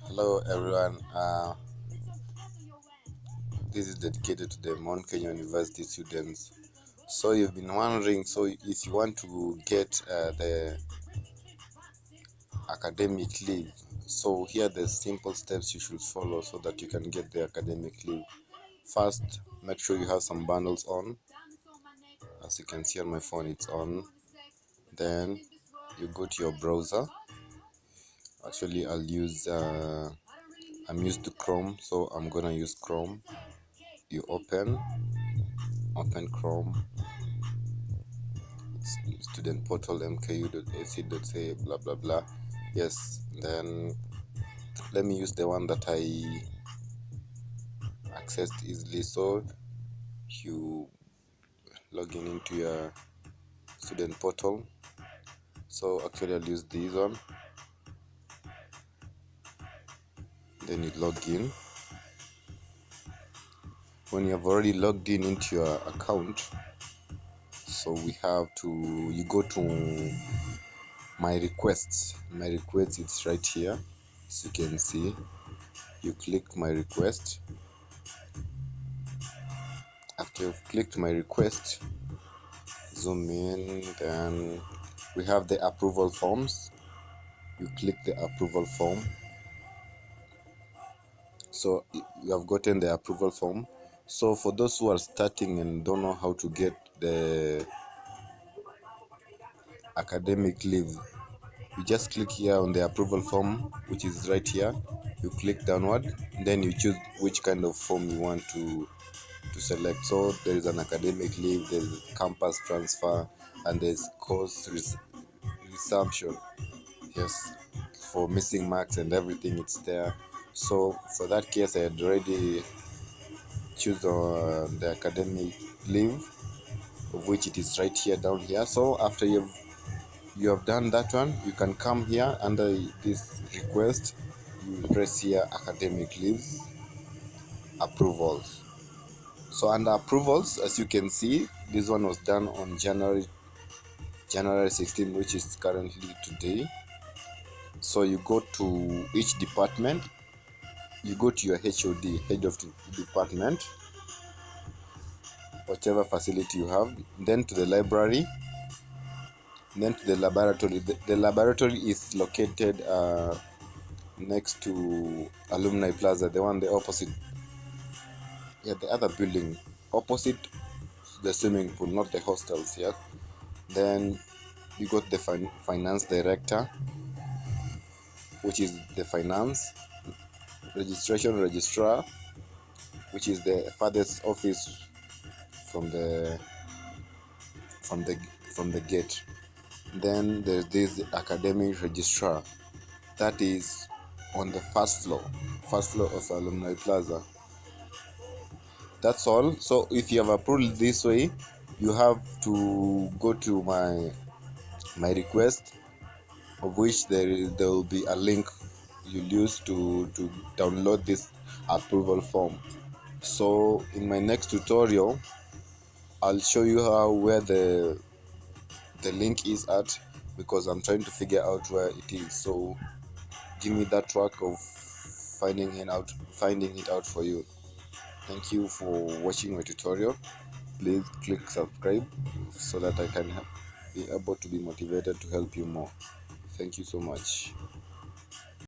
Hello everyone, this is dedicated to the Mount Kenya University students. So you've been wondering, so if you want to get the academic leave, so here are the simple steps you should follow so that you can get the academic leave. First, make sure you have some bundles on. As you can see on my phone, it's on. Then you go to your browser. Actually, I'm used to Chrome, so I'm gonna use Chrome. You open Chrome, student portal mku.ac.ca, blah blah blah. Yes, then let me use the one that I accessed easily. So you log in into your student portal. So actually I'll use this one. Then you log in. When you have already logged in into your account, so you go to my requests. It's right here, as you can see. You click my request. After you've clicked my request, zoom in, then we have the approval forms. You click the approval form. So you have gotten the approval form. So for those who are starting and don't know how to get the academic leave, you just click here on the approval form, which is right here. You click downward, then you choose which kind of form you want to select. So there is an academic leave, there is campus transfer, and there's course resumption. Yes, for missing marks and everything, it's there. So for that case, I had already choose the academic leave, of which it is right here down here. So after you have done that one, you can come here under this request. You press here academic leaves approvals. So under approvals, as you can see, this one was done on January 16, which is currently today. So you go to each department, you go to your HOD, head of the department, whatever facility you have, then to the library, then to the laboratory. The laboratory is located next to Alumni Plaza, the opposite, the other building, opposite the swimming pool, not the hostels. Yeah. Then you got the finance director, which is the finance registration registrar, which is the farthest office from the from the from the gate. Then there's this academic registrar, that is on the first floor of Alumni Plaza. That's all. So if you have approved this way, you have to go to my request, of which there will be a link you'll use to download this approval form. So in my next tutorial, I'll show you where the link is at, because I'm trying to figure out where it is. So give me that work of finding it out for you. Thank you for watching my tutorial. Please click subscribe so that I can be able to be motivated to help you more. Thank you so much.